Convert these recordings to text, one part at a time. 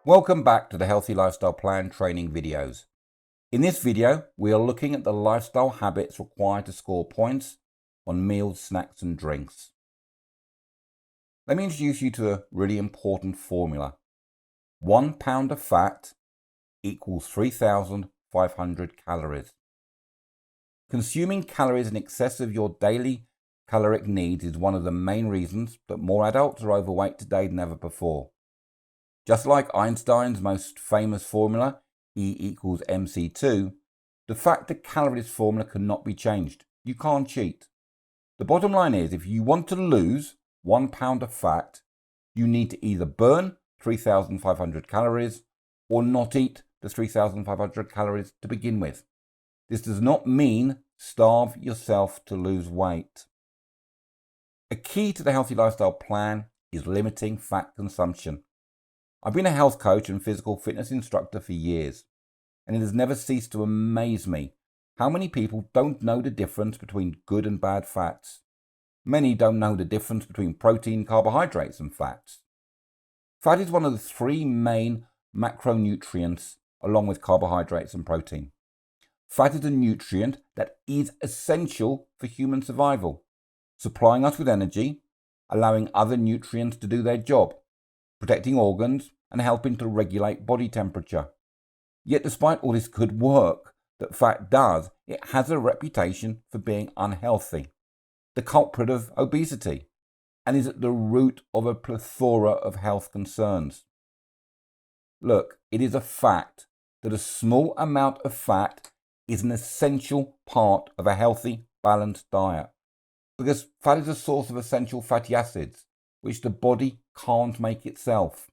Welcome back to the Healthy Lifestyle Plan training videos. In this video, we are looking at the lifestyle habits required to score points on meals, snacks and drinks. Let me introduce you to a really important formula. 1 pound of fat equals 3,500 calories. Consuming calories in excess of your daily caloric needs is one of the main reasons that more adults are overweight today than ever before. Just like Einstein's most famous formula, E equals mc2, the fat to calories formula cannot be changed. You can't cheat. The bottom line is, if you want to lose 1 pound of fat, you need to either burn 3,500 calories or not eat the 3,500 calories to begin with. This does not mean starve yourself to lose weight. A key to the healthy lifestyle plan is limiting fat consumption. I've been a health coach and physical fitness instructor for years, and it has never ceased to amaze me how many people don't know the difference between good and bad fats. Many don't know the difference between protein, carbohydrates, and fats. Fat is one of the 3 main macronutrients along with carbohydrates and protein. Fat is a nutrient that is essential for human survival, supplying us with energy, allowing other nutrients to do their job, protecting organs, and helping to regulate body temperature. Yet despite all this good work that fat does, it has a reputation for being unhealthy, the culprit of obesity, and is at the root of a plethora of health concerns. Look, it is a fact that a small amount of fat is an essential part of a healthy, balanced diet, because fat is a source of essential fatty acids, which the body can't make itself.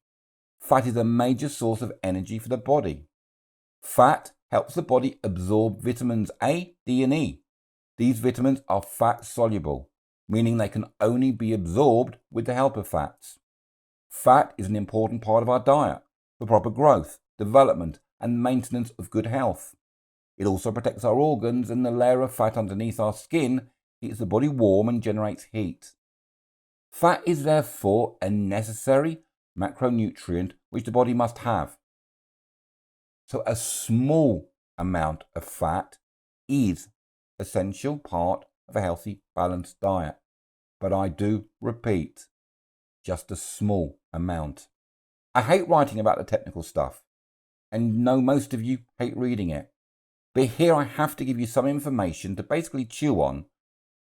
Fat is a major source of energy for the body. Fat helps the body absorb vitamins A, D, and E. These vitamins are fat soluble, meaning they can only be absorbed with the help of fats. Fat is an important part of our diet for proper growth, development, and maintenance of good health. It also protects our organs, and the layer of fat underneath our skin keeps the body warm and generates heat. Fat is therefore a necessary macronutrient which the body must have. So a small amount of fat is an essential part of a healthy, balanced diet. But I do repeat, just a small amount. I hate writing about the technical stuff, and know most of you hate reading it. But here I have to give you some information to basically chew on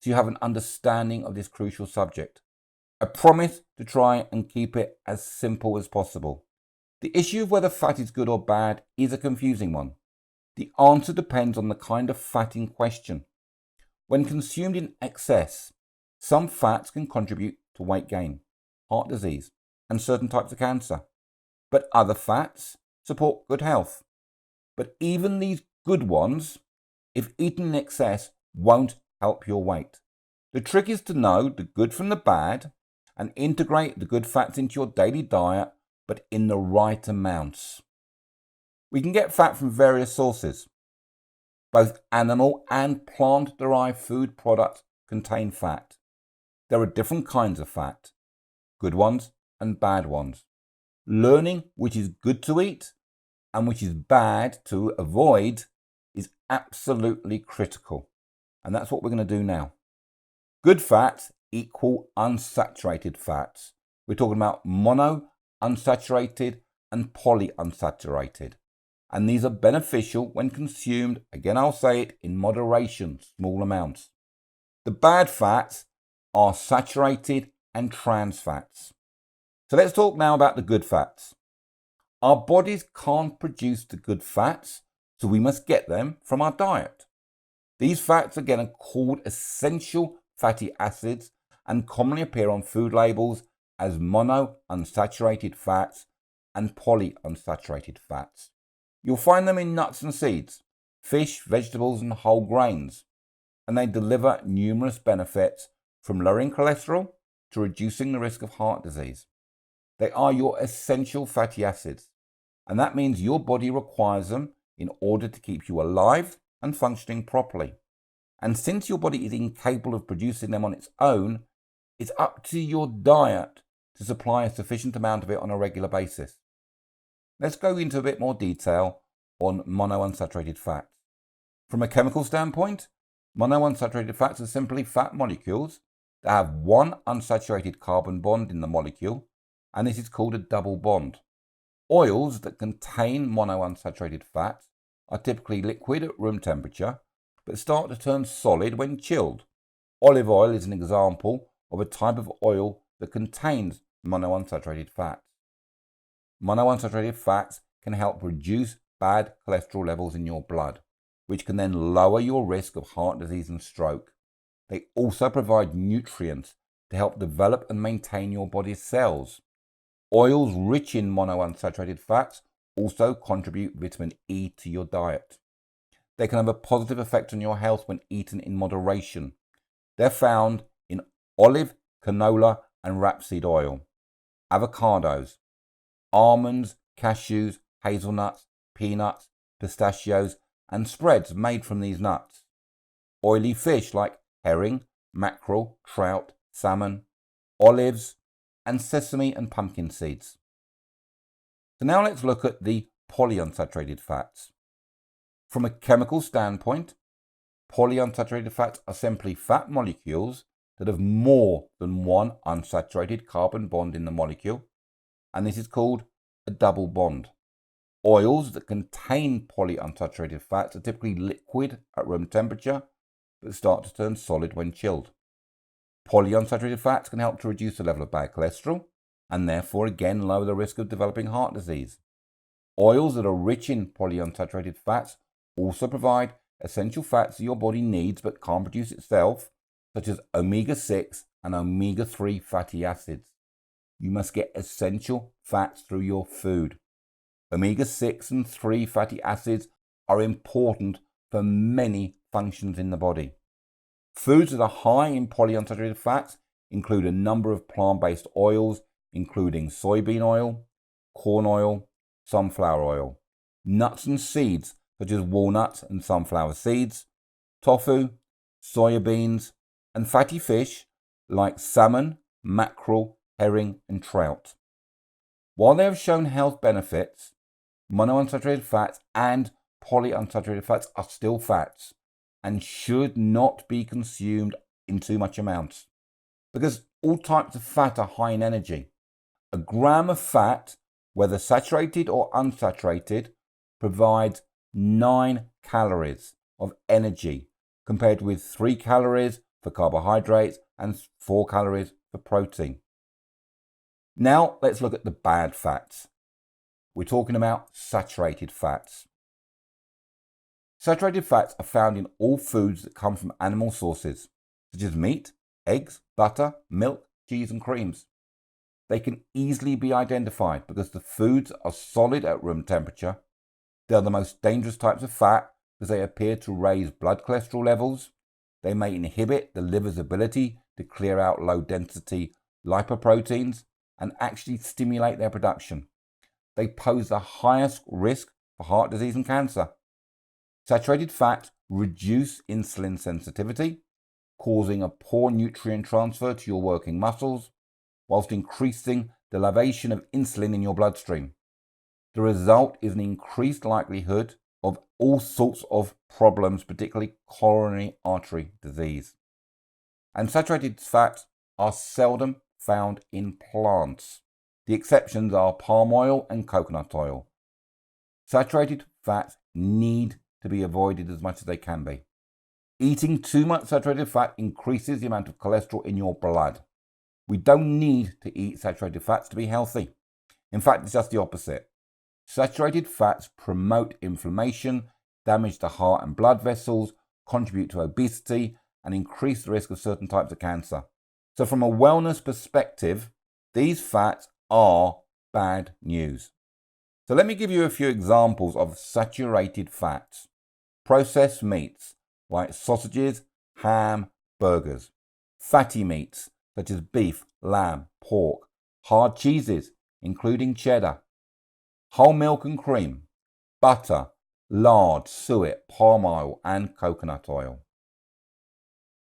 so you have an understanding of this crucial subject. I promise to try and keep it as simple as possible. The issue of whether fat is good or bad is a confusing one. The answer depends on the kind of fat in question. When consumed in excess, some fats can contribute to weight gain, heart disease, and certain types of cancer. But other fats support good health. But even these good ones, if eaten in excess, won't help your weight. The trick is to know the good from the bad and integrate the good fats into your daily diet, but in the right amounts. We can get fat from various sources. Both animal and plant-derived food products contain fat. There are different kinds of fat, good ones and bad ones. Learning which is good to eat and which is bad to avoid is absolutely critical. And that's what we're going to do now. Good fats equal unsaturated fats. We're talking about monounsaturated and polyunsaturated. And these are beneficial when consumed, again I'll say it, in moderation, small amounts. The bad fats are saturated and trans fats. So let's talk now about the good fats. Our bodies can't produce the good fats, so we must get them from our diet. These fats again are called essential fatty acids and commonly appear on food labels as monounsaturated fats and polyunsaturated fats. You'll find them in nuts and seeds, fish, vegetables, and whole grains, and they deliver numerous benefits from lowering cholesterol to reducing the risk of heart disease. They are your essential fatty acids, and that means your body requires them in order to keep you alive and functioning properly. And since your body is incapable of producing them on its own, it's up to your diet to supply a sufficient amount of it on a regular basis. Let's go into a bit more detail on monounsaturated fats. From a chemical standpoint, monounsaturated fats are simply fat molecules that have one unsaturated carbon bond in the molecule, and this is called a double bond. Oils that contain monounsaturated fats are typically liquid at room temperature, but start to turn solid when chilled. Olive oil is an example of a type of oil that contains monounsaturated fats. Monounsaturated fats can help reduce bad cholesterol levels in your blood, which can then lower your risk of heart disease and stroke. They also provide nutrients to help develop and maintain your body's cells. Oils rich in monounsaturated fats also contribute vitamin E to your diet. They can have a positive effect on your health when eaten in moderation. They're found in olive, canola, and rapeseed oil, avocados, almonds, cashews, hazelnuts, peanuts, pistachios, and spreads made from these nuts. Oily fish like herring, mackerel, trout, salmon, olives, and sesame and pumpkin seeds. So now let's look at the polyunsaturated fats. From a chemical standpoint, polyunsaturated fats are simply fat molecules that have more than one unsaturated carbon bond in the molecule, and this is called a double bond. Oils that contain polyunsaturated fats are typically liquid at room temperature, but start to turn solid when chilled. Polyunsaturated fats can help to reduce the level of bad cholesterol, and therefore again lower the risk of developing heart disease. Oils that are rich in polyunsaturated fats also provide essential fats that your body needs but can't produce itself, such as omega-6 and omega-3 fatty acids. You must get essential fats through your food. Omega-6 and 3 fatty acids are important for many functions in the body. Foods that are high in polyunsaturated fats include a number of plant-based oils, including soybean oil, corn oil, sunflower oil, nuts and seeds such as walnuts and sunflower seeds, tofu, soya beans, and fatty fish like salmon, mackerel, herring, and trout. While they have shown health benefits, monounsaturated fats and polyunsaturated fats are still fats and should not be consumed in too much amounts, because all types of fat are high in energy. A gram of fat, whether saturated or unsaturated, provides 9 calories of energy, compared with 3 calories for carbohydrates and 4 calories for protein. Now let's look at the bad fats. We're talking about saturated fats. Saturated fats are found in all foods that come from animal sources, such as meat, eggs, butter, milk, cheese, and creams. They can easily be identified because the foods are solid at room temperature. They are the most dangerous types of fat because they appear to raise blood cholesterol levels. They may inhibit the liver's ability to clear out low-density lipoproteins and actually stimulate their production. They pose the highest risk for heart disease and cancer. Saturated fats reduce insulin sensitivity, causing a poor nutrient transfer to your working muscles, whilst increasing the elevation of insulin in your bloodstream. The result is an increased likelihood of all sorts of problems, particularly coronary artery disease. And saturated fats are seldom found in plants. The exceptions are palm oil and coconut oil. Saturated fats need to be avoided as much as they can be. Eating too much saturated fat increases the amount of cholesterol in your blood. We don't need to eat saturated fats to be healthy. In fact, it's just the opposite. Saturated fats promote inflammation, damage the heart and blood vessels, contribute to obesity, and increase the risk of certain types of cancer. So from a wellness perspective, these fats are bad news. So let me give you a few examples of saturated fats. Processed meats like sausages, ham, burgers. Fatty meats such as beef, lamb, pork. Hard cheeses including cheddar. Whole milk and cream. Butter, lard, suet, palm oil and coconut oil.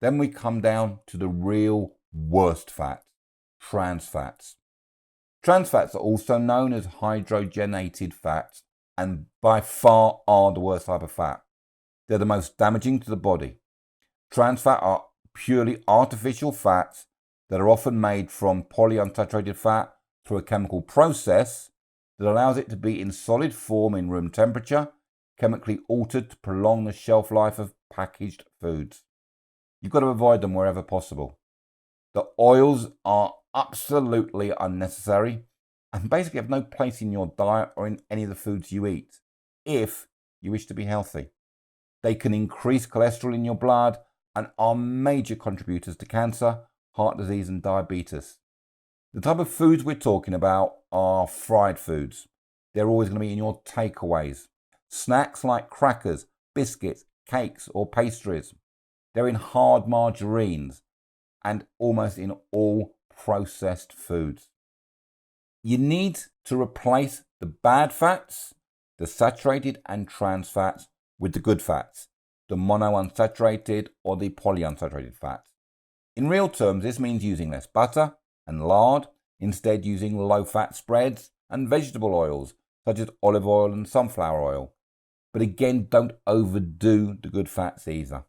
Then we come down to the real worst fat, trans fats. Trans fats are also known as hydrogenated fats and by far are the worst type of fat. They're the most damaging to the body. Trans fat are purely artificial fats that are often made from polyunsaturated fat through a chemical process that allows it to be in solid form in room temperature, chemically altered to prolong the shelf life of packaged foods. You've got to avoid them wherever possible. The oils are absolutely unnecessary and basically have no place in your diet or in any of the foods you eat, if you wish to be healthy. They can increase cholesterol in your blood and are major contributors to cancer, heart disease and diabetes. The type of foods we're talking about are fried foods. They're always going to be in your takeaways. Snacks like crackers, biscuits, cakes or pastries. They're in hard margarines and almost in all processed foods. You need to replace the bad fats, the saturated and trans fats, with the good fats, the monounsaturated or the polyunsaturated fats. In real terms, this means using less butter and lard, instead using low-fat spreads and vegetable oils, such as olive oil and sunflower oil. But again, don't overdo the good fats either.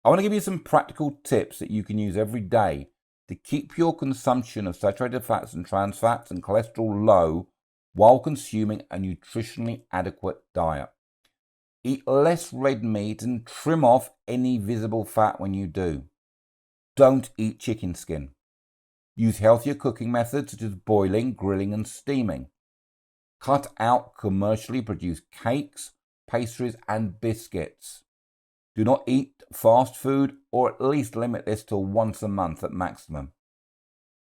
I want to give you some practical tips that you can use every day to keep your consumption of saturated fats and trans fats and cholesterol low while consuming a nutritionally adequate diet. Eat less red meat and trim off any visible fat when you do. Don't eat chicken skin. Use healthier cooking methods such as boiling, grilling and steaming. Cut out commercially produced cakes, pastries and biscuits. Do not eat fast food, or at least limit this to once a month at maximum.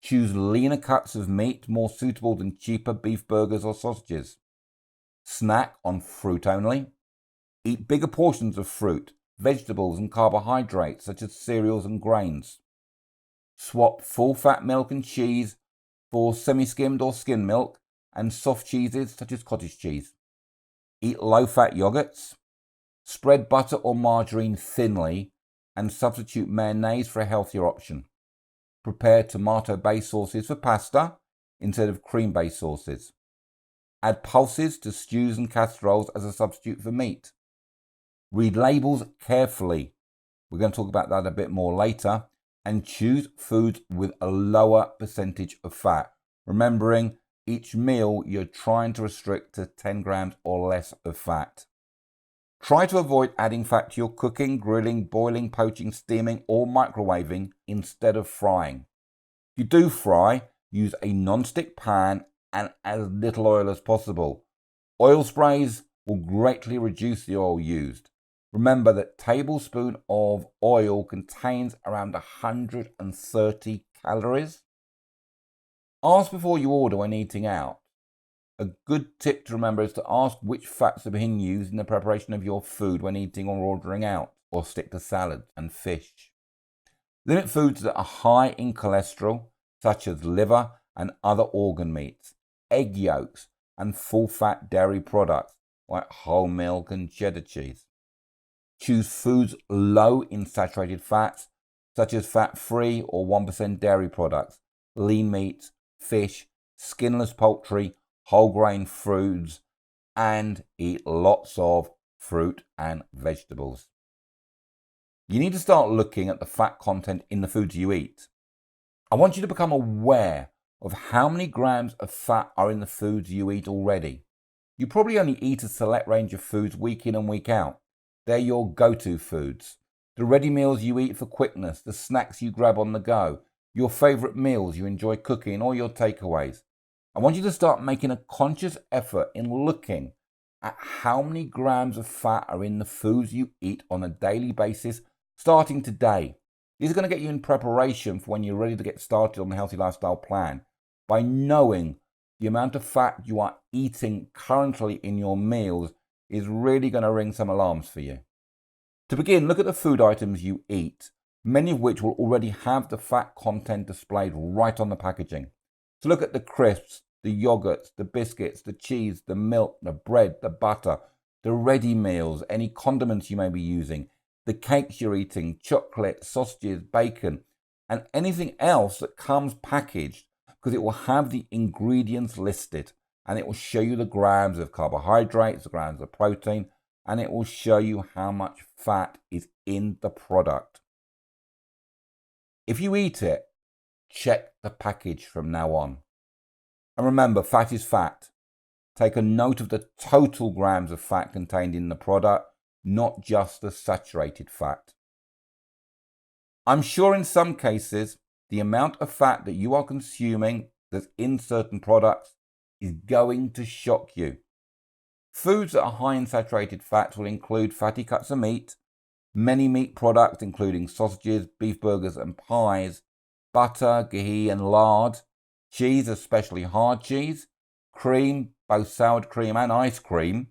Choose leaner cuts of meat more suitable than cheaper beef burgers or sausages. Snack on fruit only. Eat bigger portions of fruit, vegetables and carbohydrates such as cereals and grains. Swap full-fat milk and cheese for semi-skimmed or skim milk and soft cheeses such as cottage cheese. Eat low-fat yogurts. Spread butter or margarine thinly and substitute mayonnaise for a healthier option. Prepare tomato-based sauces for pasta instead of cream-based sauces. Add pulses to stews and casseroles as a substitute for meat. Read labels carefully. We're going to talk about that a bit more later. And choose foods with a lower percentage of fat. Remembering each meal you're trying to restrict to 10 grams or less of fat. Try to avoid adding fat to your cooking, grilling, boiling, poaching, steaming or microwaving instead of frying. If you do fry, use a non-stick pan and as little oil as possible. Oil sprays will greatly reduce the oil used. Remember that a tablespoon of oil contains around 130 calories. Ask before you order when eating out. A good tip to remember is to ask which fats are being used in the preparation of your food when eating or ordering out, or stick to salads and fish. Limit foods that are high in cholesterol, such as liver and other organ meats, egg yolks, and full-fat dairy products like whole milk and cheddar cheese. Choose foods low in saturated fats, such as fat-free or 1% dairy products, lean meats, fish, skinless poultry, whole grain foods, and eat lots of fruit and vegetables. You need to start looking at the fat content in the foods you eat. I want you to become aware of how many grams of fat are in the foods you eat already. You probably only eat a select range of foods week in and week out. They're your go-to foods. The ready meals you eat for quickness, the snacks you grab on the go, your favorite meals you enjoy cooking, or your takeaways. I want you to start making a conscious effort in looking at how many grams of fat are in the foods you eat on a daily basis starting today. This is going to get you in preparation for when you're ready to get started on the healthy lifestyle plan. By knowing the amount of fat you are eating currently in your meals is really going to ring some alarms for you. To begin, look at the food items you eat, many of which will already have the fat content displayed right on the packaging. So look at the crisps, the yogurts, the biscuits, the cheese, the milk, the bread, the butter, the ready meals, any condiments you may be using, the cakes you're eating, chocolate, sausages, bacon, and anything else that comes packaged because it will have the ingredients listed and it will show you the grams of carbohydrates, the grams of protein, and it will show you how much fat is in the product. If you eat it, check the package from now on. And remember, fat is fat. Take a note of the total grams of fat contained in the product, not just the saturated fat. I'm sure in some cases, the amount of fat that you are consuming that's in certain products is going to shock you. Foods that are high in saturated fats will include fatty cuts of meat, many meat products including sausages, beef burgers and pies, butter, ghee and lard, cheese, especially hard cheese, cream, both sour cream and ice cream,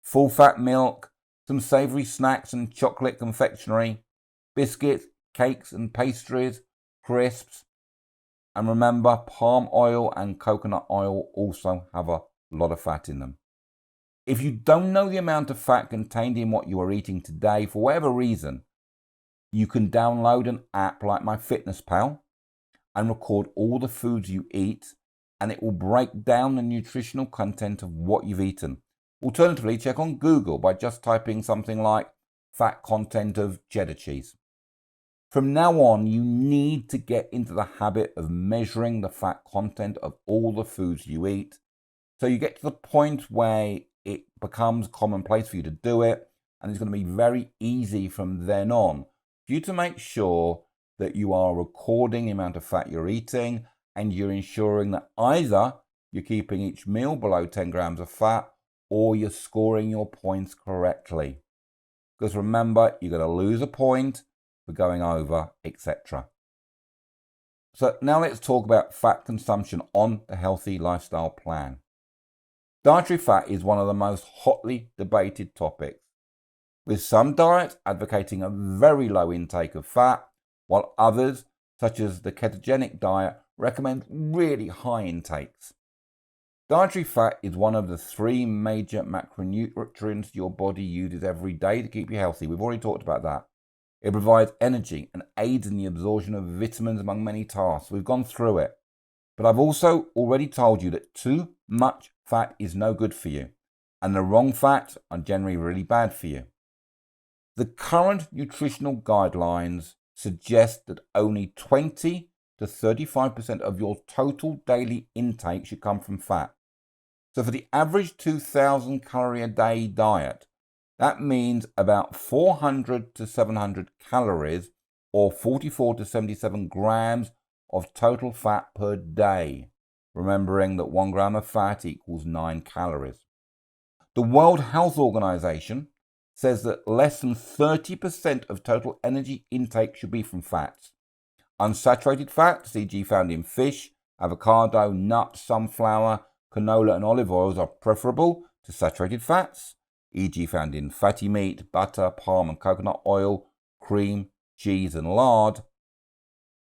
full fat milk, some savoury snacks and chocolate confectionery, biscuits, cakes and pastries, crisps, and remember, palm oil and coconut oil also have a lot of fat in them. If you don't know the amount of fat contained in what you are eating today, for whatever reason, you can download an app like MyFitnessPal and record all the foods you eat, and it will break down the nutritional content of what you've eaten. Alternatively, check on Google by just typing something like fat content of cheddar cheese. From now on, you need to get into the habit of measuring the fat content of all the foods you eat, so you get to the point where it becomes commonplace for you to do it, and it's going to be very easy from then on for you to make sure that you are recording the amount of fat you're eating, and you're ensuring that either you're keeping each meal below 10 grams of fat or you're scoring your points correctly. Because remember, you're going to lose a point for going over, etc. So now let's talk about fat consumption on the healthy lifestyle plan. Dietary fat is one of the most hotly debated topics, with some diets advocating a very low intake of fat, while others, such as the ketogenic diet, recommend really high intakes. Dietary fat is one of the 3 major macronutrients your body uses every day to keep you healthy. We've already talked about that. It provides energy and aids in the absorption of vitamins among many tasks. We've gone through it. But I've also already told you that too much fat is no good for you, and the wrong fats are generally really bad for you. The current nutritional guidelines suggest that only 20 to 35% of your total daily intake should come from fat. So for the average 2,000 calorie a day diet, that means about 400 to 700 calories or 44 to 77 grams of total fat per day, remembering that 1 gram of fat equals 9 calories. The World Health Organization says that less than 30% of total energy intake should be from fats. Unsaturated fats, e.g. found in fish, avocado, nuts, sunflower, canola and olive oils, are preferable to saturated fats, e.g. found in fatty meat, butter, palm and coconut oil, cream, cheese and lard,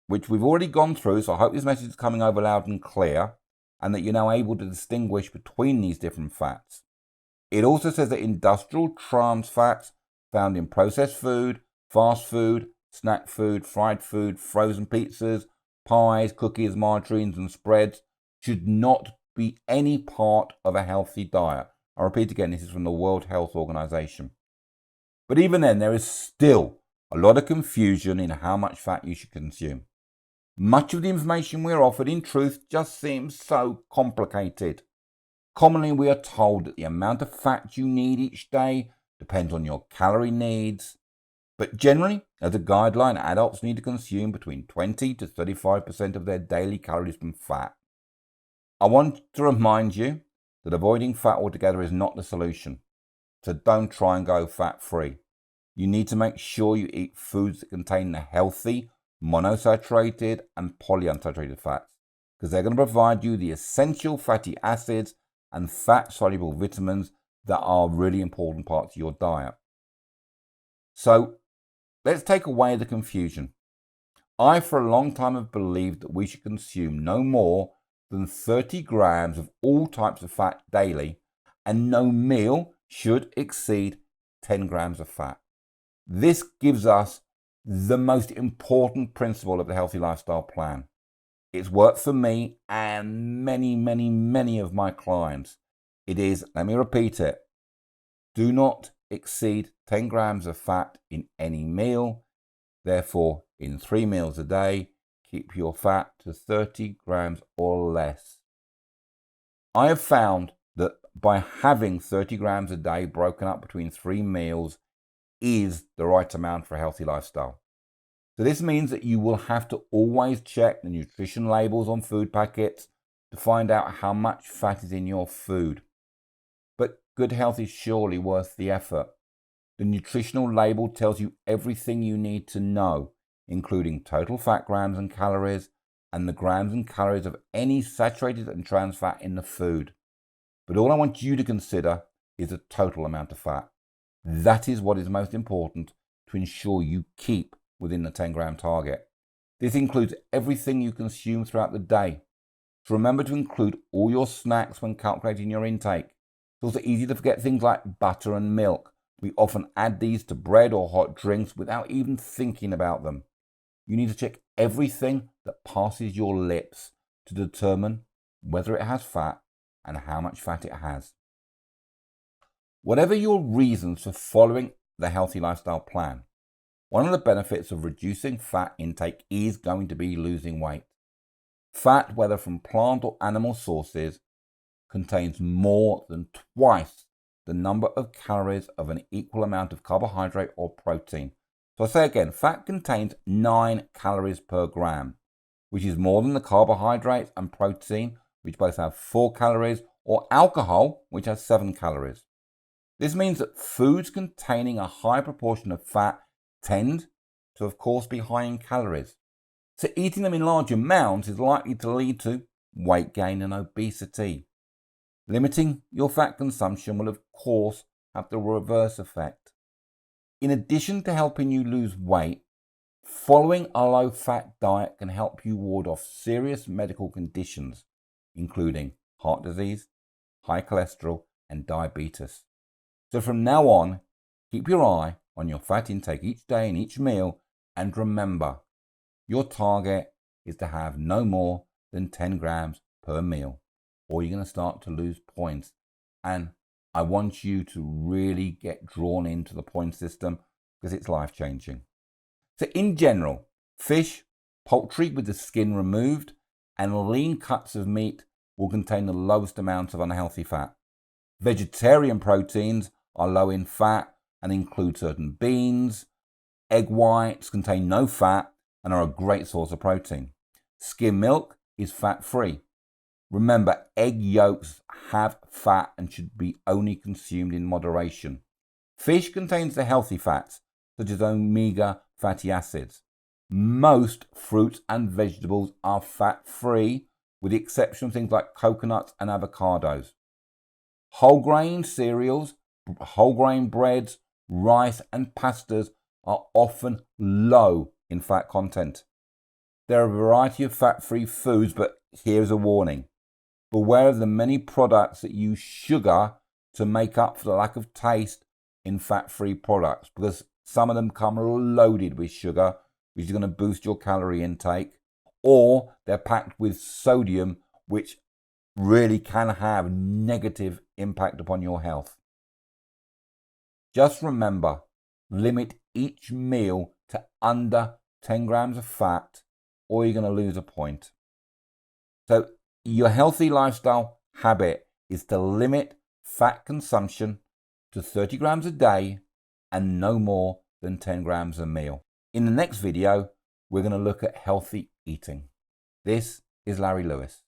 which we've already gone through, so I hope this message is coming over loud and clear, and that you're now able to distinguish between these different fats. It also says that industrial trans fats found in processed food, fast food, snack food, fried food, frozen pizzas, pies, cookies, margarines and spreads should not be any part of a healthy diet. I repeat again, this is from the World Health Organization. But even then, there is still a lot of confusion in how much fat you should consume. Much of the information we are offered, in truth, just seems so complicated. Commonly, we are told that the amount of fat you need each day depends on your calorie needs. But generally, as a guideline, adults need to consume between 20 to 35% of their daily calories from fat. I want to remind you that avoiding fat altogether is not the solution. So don't try and go fat-free. You need to make sure you eat foods that contain the healthy, monosaturated and polyunsaturated fats, because they're going to provide you the essential fatty acids and fat-soluble vitamins that are really important parts of your diet. So let's take away the confusion. I, for a long time, have believed that we should consume no more than 30 grams of all types of fat daily, and no meal should exceed 10 grams of fat. This gives us the most important principle of the healthy lifestyle plan. It's worked for me and many of my clients. It is, let me repeat it, do not exceed 10 grams of fat in any meal. Therefore, in 3 meals a day, keep your fat to 30 grams or less. I have found that by having 30 grams a day broken up between 3 meals is the right amount for a healthy lifestyle. So this means that you will have to always check the nutrition labels on food packets to find out how much fat is in your food. But good health is surely worth the effort. The nutritional label tells you everything you need to know, including total fat grams and calories, and the grams and calories of any saturated and trans fat in the food. But all I want you to consider is the total amount of fat. That is what is most important to ensure you keep within the 10-gram target. This includes everything you consume throughout the day. So remember to include all your snacks when calculating your intake. It's also easy to forget things like butter and milk. We often add these to bread or hot drinks without even thinking about them. You need to check everything that passes your lips to determine whether it has fat and how much fat it has. Whatever your reasons for following the healthy lifestyle plan, one of the benefits of reducing fat intake is going to be losing weight. Fat, whether from plant or animal sources, contains more than twice the number of calories of an equal amount of carbohydrate or protein. So I say again, fat contains 9 calories per gram, which is more than the carbohydrates and protein, which both have 4 calories, or alcohol, which has 7 calories. This means that foods containing a high proportion of fat tend to, of course, be high in calories. So eating them in large amounts is likely to lead to weight gain and obesity. Limiting your fat consumption will, of course, have the reverse effect. In addition to helping you lose weight, following a low-fat diet can help you ward off serious medical conditions, including heart disease, high cholesterol, and diabetes. So from now on, keep your eye on your fat intake each day and each meal, and remember, your target is to have no more than 10 grams per meal, or you're going to start to lose points. And I want you to really get drawn into the point system because it's life-changing. So in general, fish, poultry with the skin removed, and lean cuts of meat will contain the lowest amounts of unhealthy fat. Vegetarian proteins are low in fat and include certain beans. Egg whites contain no fat and are a great source of protein. Skim milk is fat-free. Remember, egg yolks have fat and should be only consumed in moderation. Fish contains the healthy fats, such as omega fatty acids. Most fruits and vegetables are fat-free, with the exception of things like coconuts and avocados. Whole grain cereals, whole grain breads, rice and pastas are often low in fat content. There are a variety of fat-free foods, but here's a warning. Beware of the many products that use sugar to make up for the lack of taste in fat-free products, because some of them come loaded with sugar, which is going to boost your calorie intake, or they're packed with sodium, which really can have negative impact upon your health. Just remember, limit each meal to under 10 grams of fat, or you're going to lose a point. So your healthy lifestyle habit is to limit fat consumption to 30 grams a day and no more than 10 grams a meal. In the next video, we're going to look at healthy eating. This is Larry Lewis.